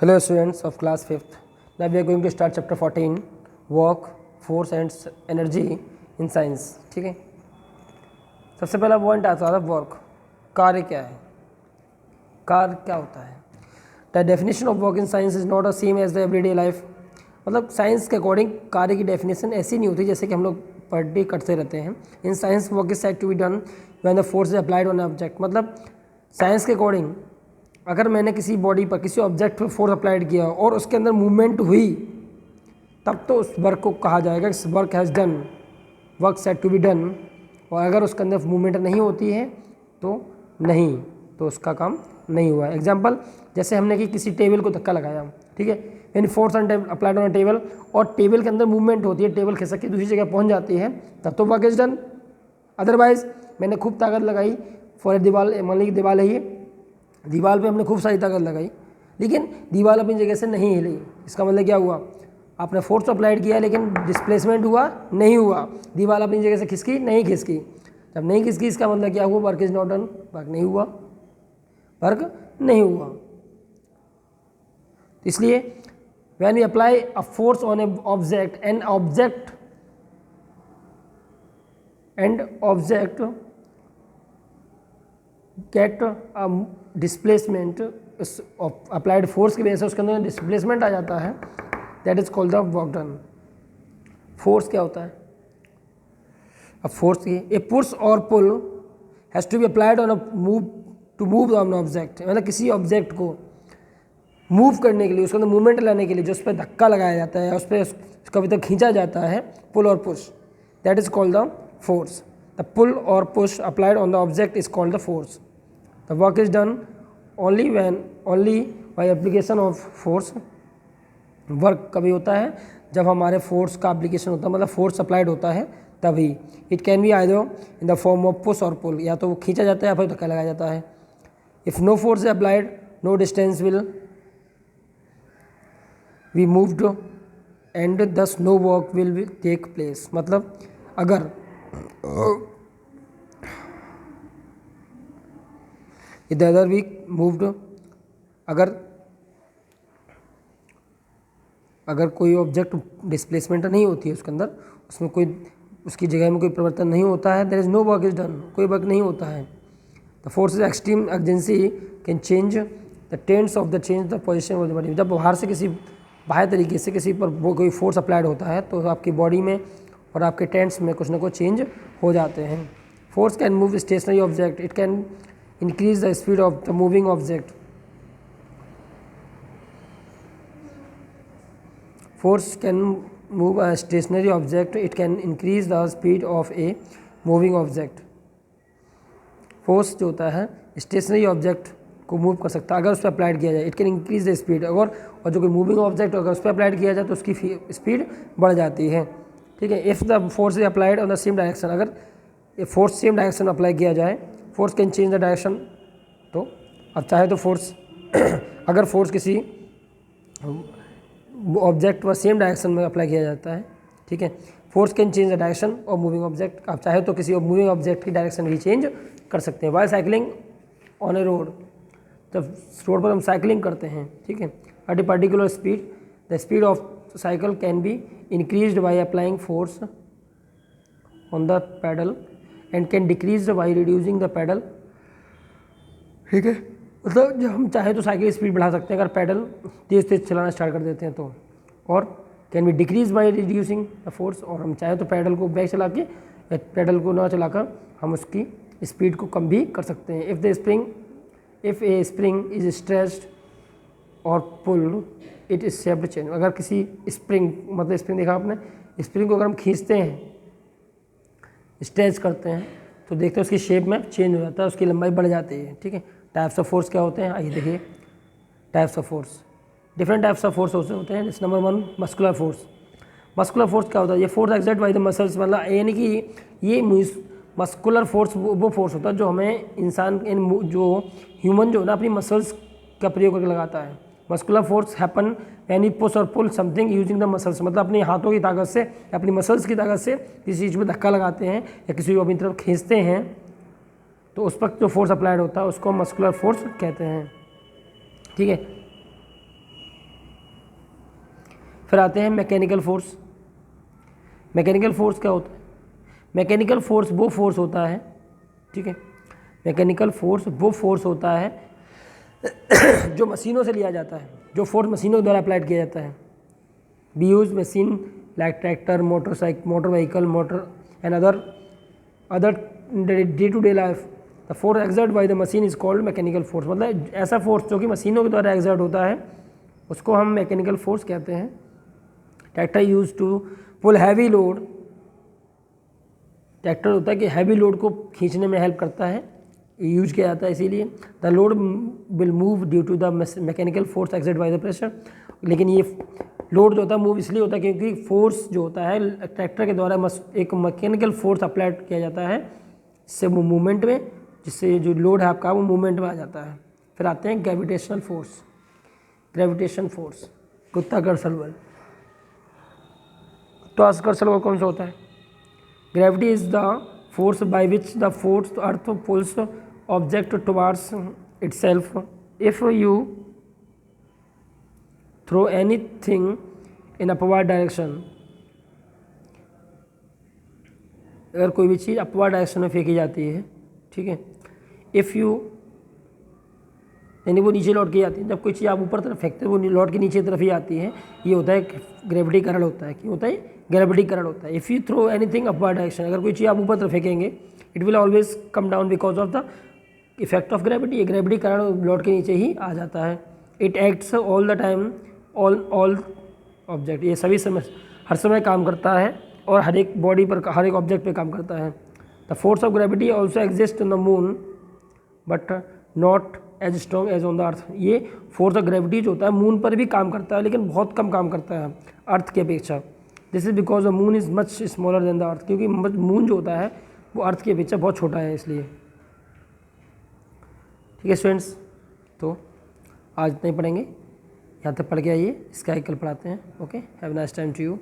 Hello students of class 5th. Now we are going to start chapter 14 work, force and energy in science. ठीक है, सबसे पहला point आता है work. कार्य क्या है, कार्य क्या होता है. The definition of work in science is not a same as the everyday life. मतलब साइंस के अकॉर्डिंग कार्य की डेफिनेशन ऐसी नहीं होती जैसे कि हम लोग पर डे करते रहते हैं. In science work is said to be done when the force is applied on object. मतलब साइंस के अकॉर्डिंग अगर मैंने किसी बॉडी पर किसी ऑब्जेक्ट पर फोर्स अप्लाइड किया और उसके अंदर मूवमेंट हुई तब तो उस वर्क को कहा जाएगा कि work has done, work said to be done. और अगर उसके अंदर मूवमेंट नहीं होती है तो नहीं, तो उसका काम नहीं हुआ है. एग्जाम्पल, जैसे हमने कि किसी टेबल को धक्का लगाया, ठीक है, यानी force on applied on table और टेबल के अंदर मूवमेंट होती है, टेबल खिसक के दूसरी जगह पहुंच जाती है, तब तो वर्क इज डन. अदरवाइज मैंने खूब ताकत लगाई फॉर दीवार, मान ली दीवार है, ये दीवार पे हमने खूब सारी ताकत लगाई लेकिन दीवार अपनी जगह से नहीं हिली. इसका मतलब क्या हुआ, आपने फोर्स अप्लाइड किया लेकिन डिस्प्लेसमेंट हुआ नहीं हुआ, दीवार अपनी जगह से खिसकी नहीं खिसकी. जब नहीं खिसकी इसका मतलब क्या हुआ, work is not done, work नहीं हुआ, वर्क नहीं हुआ. इसलिए when we apply a force on a object and object get a displacement, applied force की वजह से उसके अंदर डिस्प्लेसमेंट आ जाता है, that is called the work done. Force क्या होता है, अब फोर्स की ए पुश और pull has to be applied on a move to move on object. मतलब किसी ऑब्जेक्ट को मूव करने के लिए, उसके अंदर मूवमेंट लाने के लिए जो उस पर धक्का लगाया जाता है, उस पर कभी तक खींचा जाता है, pull or push, that is called the force. The pull or push applied on the object is called the force. The work is done only by application of force. Work कभी होता है जब हमारे फोर्स का application होता है, मतलब force applied होता है तभी. It can be either in the form of push और पुल, या तो वो खींचा जाता है या फिर धक्का लगाया जाता है. If no force is applied no distance will be moved and thus no work will take place. मतलब अगर इधर भी मूव्ड, अगर कोई ऑब्जेक्ट डिस्प्लेसमेंट नहीं होती है उसके अंदर, उसमें कोई उसकी जगह में कोई परिवर्तन नहीं होता है, there is no work is done, कोई वर्क नहीं होता है. The force is extreme urgency can change the tense of the change the position of the body. जब बाहर से किसी बाहर तरीके से किसी पर वो कोई फोर्स अप्लाइड होता है तो आपकी बॉडी में और आपके टेंस में कुछ ना कुछ चेंज हो जाते हैं. Force can move stationary object, it can increase the speed of the moving object. Force can move a stationary object, it can increase the speed of a moving object. Force जो होता है stationery object को move कर सकता है अगर उस पर अप्लाइड किया जाए. It can increase the speed, और जो कोई मूविंग ऑब्जेक्ट अगर उस पर अप्लाइड किया जाए तो उसकी स्पीड बढ़ जाती है. ठीक है, if the force is applied on the same direction, अगर ये फोर्स सेम डायरेक्शन अप्लाई किया जाए, force can change the direction. तो अब चाहे तो फोर्स अगर फोर्स किसी ऑब्जेक्ट व सेम डायरेक्शन में अप्लाई किया जाता है, ठीक है, force can change the direction और मूविंग ऑब्जेक्ट. आप चाहे तो किसी मूविंग ऑब्जेक्ट की डायरेक्शन भी चेंज कर सकते हैं. While cycling on a road, जब रोड पर हम साइकिलिंग करते हैं, ठीक है, at a particular speed, the speed of cycle can be increased by applying force on the pedal and can decrease by reducing the pedal. ठीक है, मतलब जब हम चाहे तो साइकिल स्पीड बढ़ा सकते हैं अगर पैडल तेज़ तेज़ चलाना स्टार्ट कर देते हैं तो, और can be decrease by reducing the force, और हम चाहे तो पैडल को बैक चला के पैडल को ना चलाकर हम उसकी स्पीड को कम भी कर सकते हैं. If a spring is stretched or pull it is shaped change. अगर किसी स्प्रिंग, मतलब स्प्रिंग देखा आपने, स्प्रिंग को अगर हम खींचते हैं, स्ट्रेच करते हैं, तो देखते हैं उसकी शेप में चेंज हो जाता है, उसकी लंबाई बढ़ जाती है. ठीक है, टाइप्स ऑफ फोर्स क्या होते हैं, आइए देखिए. Types of force, different types of force होते हैं. जैसे number 1 muscular force. Muscular force क्या होता है, ये force exert by the muscles, मतलब यानी कि ये मस्कुलर फोर्स वो फोर्स होता है जो हमें इंसान जो ह्यूमन जो है ना अपनी मसल्स का प्रयोग करके लगाता है. Muscular force happen when we push और pull something using the muscles. मतलब अपने हाथों की ताकत से, अपनी मसल्स की ताकत से किसी चीज़ में धक्का लगाते हैं या किसी को अपनी तरफ खींचते हैं, तो उस वक्त जो फोर्स अप्लाइड होता है उसको मस्कुलर फोर्स कहते हैं. ठीक है, फिर आते हैं मैकेनिकल फोर्स। मैकेनिकल फोर्स क्या होता है? मैकेनिकल फोर्स वो फोर्स होता है, ठीक है, मैकेनिकल फोर्स वो फोर्स होता है जो मशीनों से लिया जाता है, जो फोर्स मशीनों द्वारा अप्लाइड किया जाता है। Be use machine like tractor, motor vehicle, motor and other day to day life. The force exert by the machine is called mechanical force. मतलब ऐसा फोर्स जो कि मशीनों के द्वारा एक्सर्ट होता है उसको हम मैकेनिकल फोर्स कहते हैं। Tractor use to pull heavy load, tractor होता है कि हैवी लोड को खींचने में हेल्प करता है, यूज किया जाता है इसीलिए। The load will move due to the mechanical force exert by the pressure. लेकिन ये लोड जो होता है मूव इसलिए होता है क्योंकि फोर्स जो होता है ट्रैक्टर के द्वारा एक मैकेनिकल फोर्स अप्लाइड किया जाता है, इससे वो मूवमेंट में, जिससे जो लोड है आपका वो मूवमेंट में आ जाता है। फिर आते हैं ग्रेविटेशनल फोर्स। ग्रेविटेशन फोर्स, गुरुत्वाकर्षण बल। तो आकर्षण बल कौन सा होता है? Gravity is the force by which the force earth pulls object towards itself. If you throw anything in upward direction, अगर कोई भी चीज़ अपवर्ड डायरेक्शन में फेंकी जाती है, ठीक है, इफ़ यू, यानी वो नीचे लौट के आती है। जब कोई चीज़ आप ऊपर तरफ फेंकते हैं वो लौट के नीचे तरफ ही आती है, ये होता है ग्रेविटी करंट होता है। क्या होता है? ग्रेविटी करंट होता है। If you throw anything upward direction, अगर कोई चीज़ आप ऊपर तरफ फेंकेंगे, it will always come down because of the effect of gravity. ये ग्रेविटी करंट लौट के नीचे ही आ जाता है। It acts all the time all object, ये सभी समय हर समय काम करता है और हर एक बॉडी पर, हर एक ऑब्जेक्ट पे काम करता है। The force of gravity also exist in the moon but not as strong as on the earth. ये फोर्स ऑफ ग्रेविटी जो होता है मून पर भी काम करता है लेकिन बहुत कम काम करता है अर्थ की अपेक्षा। This is because the moon is much smaller than the earth, क्योंकि मून जो होता है वो अर्थ की अपेक्षा बहुत छोटा है इसलिए। ठीक है स्टूडेंट्स, तो आज इतना ही पढ़ेंगे, यहाँ तक पढ़ के आइए, इसका एक कल पढ़ाते हैं। Okay, have a nice time to you.